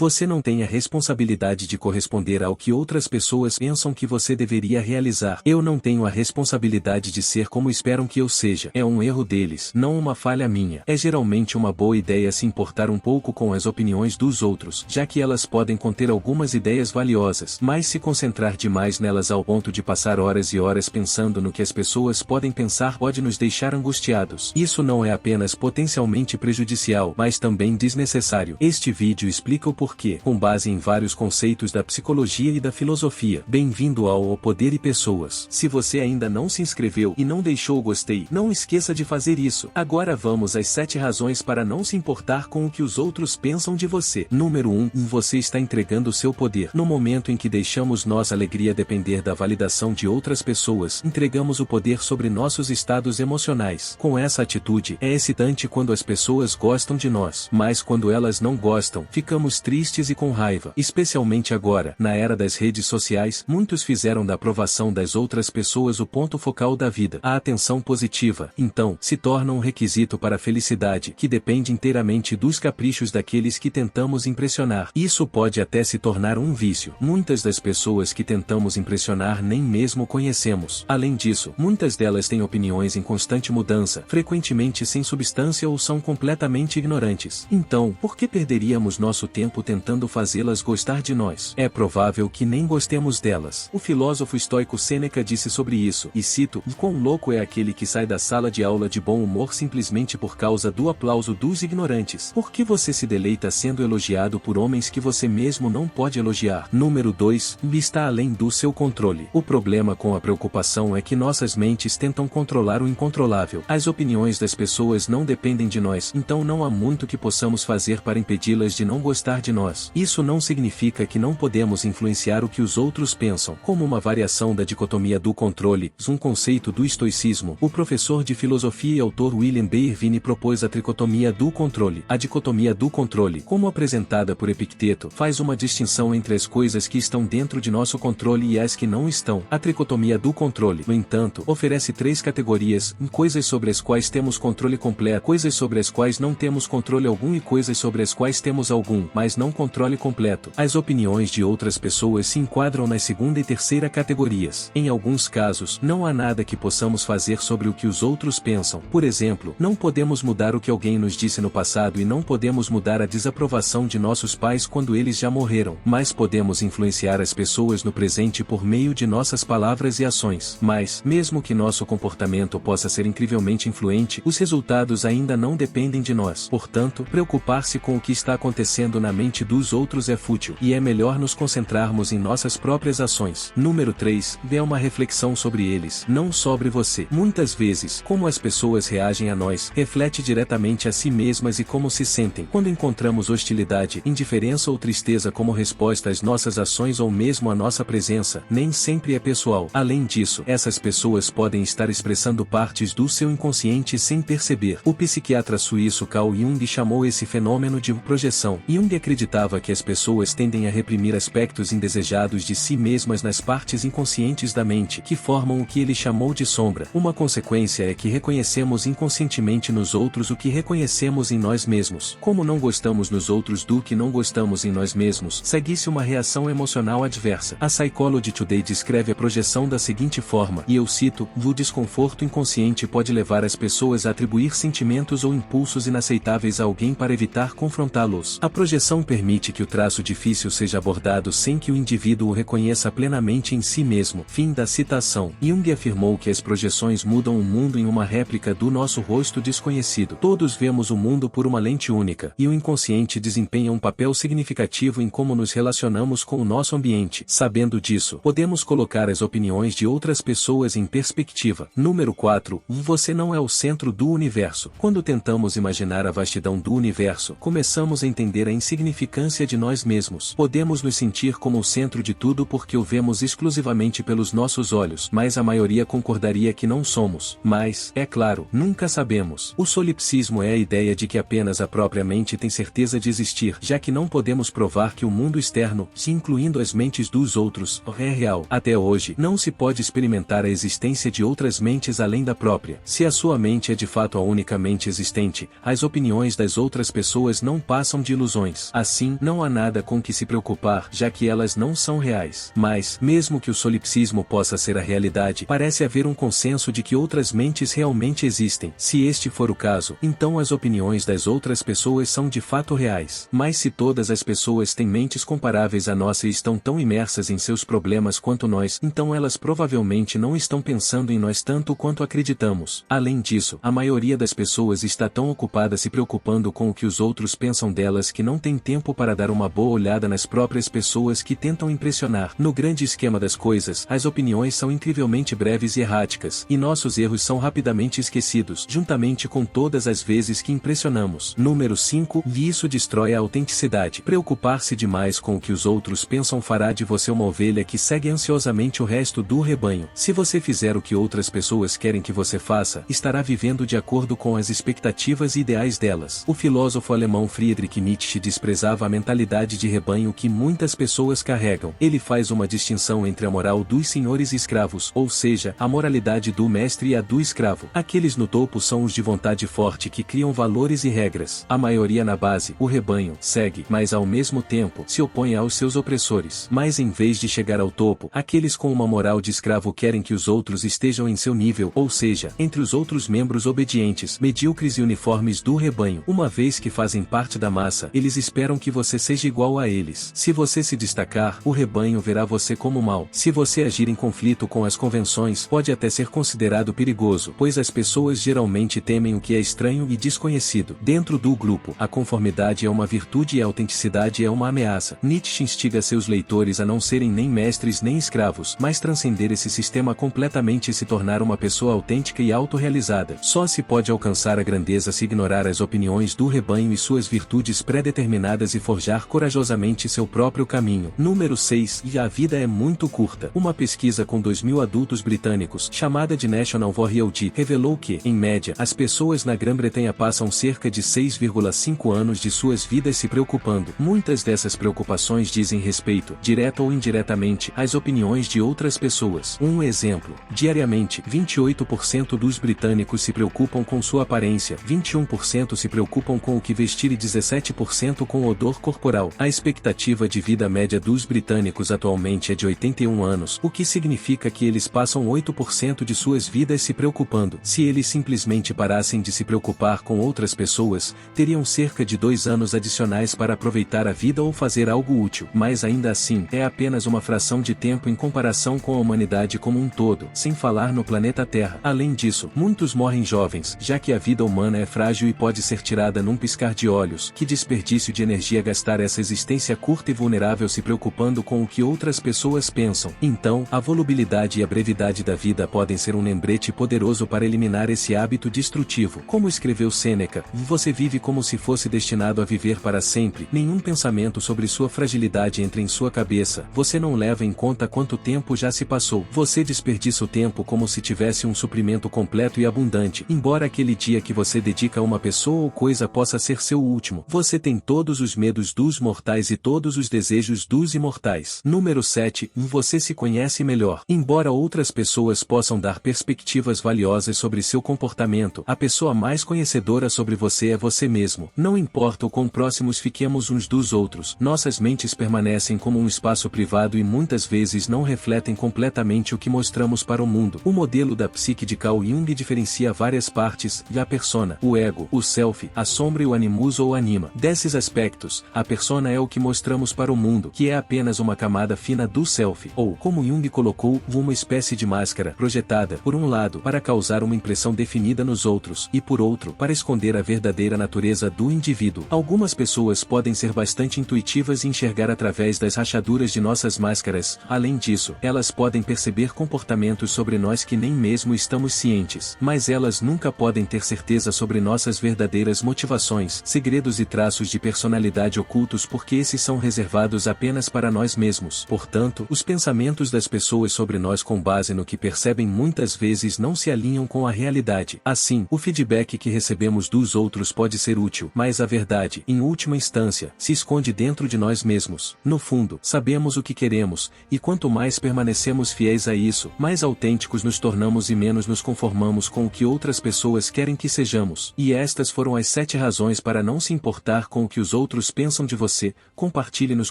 Você não tem a responsabilidade de corresponder ao que outras pessoas pensam que você deveria realizar. Eu não tenho a responsabilidade de ser como esperam que eu seja. É um erro deles, não uma falha minha. É geralmente uma boa ideia se importar um pouco com as opiniões dos outros, já que elas podem conter algumas ideias valiosas, mas se concentrar demais nelas ao ponto de passar horas e horas pensando no que as pessoas podem pensar pode nos deixar angustiados. Isso não é apenas potencialmente prejudicial, mas também desnecessário. Este vídeo explica o porquê, com base em vários conceitos da psicologia e da filosofia. Bem-vindo ao O Poder e Pessoas. Se você ainda não se inscreveu e não deixou o gostei, não esqueça de fazer isso. Agora vamos às 7 razões para não se importar com o que os outros pensam de você. Número 1. Você está entregando seu poder. No momento em que deixamos nossa alegria depender da validação de outras pessoas, entregamos o poder sobre nossos estados emocionais. Com essa atitude, é excitante quando as pessoas gostam de nós, mas quando elas não gostam, ficamos tristes e com raiva. Especialmente agora, na era das redes sociais, muitos fizeram da aprovação das outras pessoas o ponto focal da vida. A atenção positiva, então, se torna um requisito para a felicidade, que depende inteiramente dos caprichos daqueles que tentamos impressionar. Isso pode até se tornar um vício. Muitas das pessoas que tentamos impressionar nem mesmo conhecemos. Além disso, muitas delas têm opiniões em constante mudança, frequentemente sem substância ou são completamente ignorantes. Então, por que perderíamos nosso tempo tentando fazê-las gostar de nós? É provável que nem gostemos delas. O filósofo estoico Sêneca disse sobre isso, e cito: "Quão louco é aquele que sai da sala de aula de bom humor simplesmente por causa do aplauso dos ignorantes." Por que você se deleita sendo elogiado por homens que você mesmo não pode elogiar? Número 2. Está além do seu controle. O problema com a preocupação é que nossas mentes tentam controlar o incontrolável. As opiniões das pessoas não dependem de nós, então não há muito que possamos fazer para impedi-las de não gostar de nós. Isso não significa que não podemos influenciar o que os outros pensam. Como uma variação da dicotomia do controle, um conceito do estoicismo, o professor de filosofia e autor William B. Irvine propôs a tricotomia do controle. A dicotomia do controle, como apresentada por Epicteto, faz uma distinção entre as coisas que estão dentro de nosso controle e as que não estão. A tricotomia do controle, no entanto, oferece 3 categorias: coisas sobre as quais temos controle completo, coisas sobre as quais não temos controle algum e coisas sobre as quais temos algum, mas não controle completo. As opiniões de outras pessoas se enquadram nas segunda e terceira categorias. Em alguns casos, não há nada que possamos fazer sobre o que os outros pensam. Por exemplo, não podemos mudar o que alguém nos disse no passado e não podemos mudar a desaprovação de nossos pais quando eles já morreram, mas podemos influenciar as pessoas no presente por meio de nossas palavras e ações. Mas, mesmo que nosso comportamento possa ser incrivelmente influente, os resultados ainda não dependem de nós. Portanto, preocupar-se com o que está acontecendo na mente dos outros é fútil, e é melhor nos concentrarmos em nossas próprias ações. Número 3. Dê uma reflexão sobre eles, não sobre você. Muitas vezes, como as pessoas reagem a nós, reflete diretamente a si mesmas e como se sentem. Quando encontramos hostilidade, indiferença ou tristeza como resposta às nossas ações ou mesmo à nossa presença, nem sempre é pessoal. Além disso, essas pessoas podem estar expressando partes do seu inconsciente sem perceber. O psiquiatra suíço Carl Jung chamou esse fenômeno de projeção. Jung acreditava que as pessoas tendem a reprimir aspectos indesejados de si mesmas nas partes inconscientes da mente, que formam o que ele chamou de sombra. Uma consequência é que reconhecemos inconscientemente nos outros o que reconhecemos em nós mesmos. Como não gostamos nos outros do que não gostamos em nós mesmos, segue-se uma reação emocional adversa. A Psychology Today descreve a projeção da seguinte forma, e eu cito: "O desconforto inconsciente pode levar as pessoas a atribuir sentimentos ou impulsos inaceitáveis a alguém para evitar confrontá-los. A projeção permite que o traço difícil seja abordado sem que o indivíduo o reconheça plenamente em si mesmo." Fim da citação. Jung afirmou que as projeções mudam o mundo em uma réplica do nosso rosto desconhecido. Todos vemos o mundo por uma lente única, e o inconsciente desempenha um papel significativo em como nos relacionamos com o nosso ambiente. Sabendo disso, podemos colocar as opiniões de outras pessoas em perspectiva. Número 4. Você não é o centro do universo. Quando tentamos imaginar a vastidão do universo, começamos a entender a insignificância de nós mesmos. Podemos nos sentir como o centro de tudo porque o vemos exclusivamente pelos nossos olhos, mas a maioria concordaria que não somos. Mas, é claro, nunca sabemos. O solipsismo é a ideia de que apenas a própria mente tem certeza de existir, já que não podemos provar que o mundo externo, incluindo as mentes dos outros, é real. Até hoje, não se pode experimentar a existência de outras mentes além da própria. Se a sua mente é de fato a única mente existente, as opiniões das outras pessoas não passam de ilusões. As Assim, não há nada com que se preocupar, já que elas não são reais. Mas, mesmo que o solipsismo possa ser a realidade, parece haver um consenso de que outras mentes realmente existem. Se este for o caso, então as opiniões das outras pessoas são de fato reais. Mas se todas as pessoas têm mentes comparáveis à nossa e estão tão imersas em seus problemas quanto nós, então elas provavelmente não estão pensando em nós tanto quanto acreditamos. Além disso, a maioria das pessoas está tão ocupada se preocupando com o que os outros pensam delas que não tem tempo para dar uma boa olhada nas próprias pessoas que tentam impressionar. No grande esquema das coisas, as opiniões são incrivelmente breves e erráticas, e nossos erros são rapidamente esquecidos, juntamente com todas as vezes que impressionamos. Número 5. E isso destrói a autenticidade. Preocupar-se demais com o que os outros pensam fará de você uma ovelha que segue ansiosamente o resto do rebanho. Se você fizer o que outras pessoas querem que você faça, estará vivendo de acordo com as expectativas e ideais delas. O filósofo alemão Friedrich Nietzsche desprezava a mentalidade de rebanho que muitas pessoas carregam. Ele faz uma distinção entre a moral dos senhores e escravos, ou seja, a moralidade do mestre e a do escravo. Aqueles no topo são os de vontade forte que criam valores e regras. A maioria na base, o rebanho, segue, mas ao mesmo tempo, se opõe aos seus opressores. Mas em vez de chegar ao topo, aqueles com uma moral de escravo querem que os outros estejam em seu nível, ou seja, entre os outros membros obedientes, medíocres e uniformes do rebanho. Uma vez que fazem parte da massa, eles esperam que você seja igual a eles. Se você se destacar, o rebanho verá você como mau. Se você agir em conflito com as convenções, pode até ser considerado perigoso, pois as pessoas geralmente temem o que é estranho e desconhecido. Dentro do grupo, a conformidade é uma virtude e a autenticidade é uma ameaça. Nietzsche instiga seus leitores a não serem nem mestres nem escravos, mas transcender esse sistema completamente e se tornar uma pessoa autêntica e autorrealizada. Só se pode alcançar a grandeza se ignorar as opiniões do rebanho e suas virtudes pré-determinadas e forjar corajosamente seu próprio caminho. Número 6. E a vida é muito curta. Uma pesquisa com 2.000 adultos britânicos, chamada de National Variety, revelou que, em média, as pessoas na Grã-Bretanha passam cerca de 6,5 anos de suas vidas se preocupando. Muitas dessas preocupações dizem respeito, direta ou indiretamente, às opiniões de outras pessoas. Um exemplo. Diariamente, 28% dos britânicos se preocupam com sua aparência, 21% se preocupam com o que vestir e 17% com o odor corporal. A expectativa de vida média dos britânicos atualmente é de 81 anos, o que significa que eles passam 8% de suas vidas se preocupando. Se eles simplesmente parassem de se preocupar com outras pessoas, teriam cerca de 2 anos adicionais para aproveitar a vida ou fazer algo útil. Mas ainda assim, é apenas uma fração de tempo em comparação com a humanidade como um todo, sem falar no planeta Terra. Além disso, muitos morrem jovens, já que a vida humana é frágil e pode ser tirada num piscar de olhos. Que desperdício de energia gastar essa existência curta e vulnerável se preocupando com o que outras pessoas pensam. Então, a volubilidade e a brevidade da vida podem ser um lembrete poderoso para eliminar esse hábito destrutivo. Como escreveu Sêneca, você vive como se fosse destinado a viver para sempre. Nenhum pensamento sobre sua fragilidade entra em sua cabeça. Você não leva em conta quanto tempo já se passou. Você desperdiça o tempo como se tivesse um suprimento completo e abundante. Embora aquele dia que você dedica a uma pessoa ou coisa possa ser seu último, você tem todos os medos dos mortais e todos os desejos dos imortais. Número 7. Você se conhece melhor. Embora outras pessoas possam dar perspectivas valiosas sobre seu comportamento, a pessoa mais conhecedora sobre você é você mesmo. Não importa o quão próximos fiquemos uns dos outros, nossas mentes permanecem como um espaço privado e muitas vezes não refletem completamente o que mostramos para o mundo. O modelo da psique de Carl Jung diferencia várias partes, a persona, o ego, o self, a sombra e o animus ou anima. Desses aspectos, a persona é o que mostramos para o mundo, que é apenas uma camada fina do self, ou, como Jung colocou, uma espécie de máscara, projetada, por um lado, para causar uma impressão definida nos outros, e por outro, para esconder a verdadeira natureza do indivíduo. Algumas pessoas podem ser bastante intuitivas e enxergar através das rachaduras de nossas máscaras. Além disso, elas podem perceber comportamentos sobre nós que nem mesmo estamos cientes, mas elas nunca podem ter certeza sobre nossas verdadeiras motivações, segredos e traços de personalidade ocultos porque esses são reservados apenas para nós mesmos. Portanto, os pensamentos das pessoas sobre nós com base no que percebem muitas vezes não se alinham com a realidade. Assim, o feedback que recebemos dos outros pode ser útil, mas a verdade, em última instância, se esconde dentro de nós mesmos. No fundo, sabemos o que queremos, e quanto mais permanecemos fiéis a isso, mais autênticos nos tornamos e menos nos conformamos com o que outras pessoas querem que sejamos. E estas foram as 7 razões para não se importar com o que os outros outros pensam de você, compartilhe nos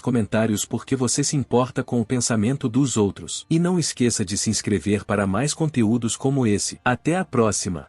comentários porque você se importa com o pensamento dos outros. E não esqueça de se inscrever para mais conteúdos como esse. Até a próxima!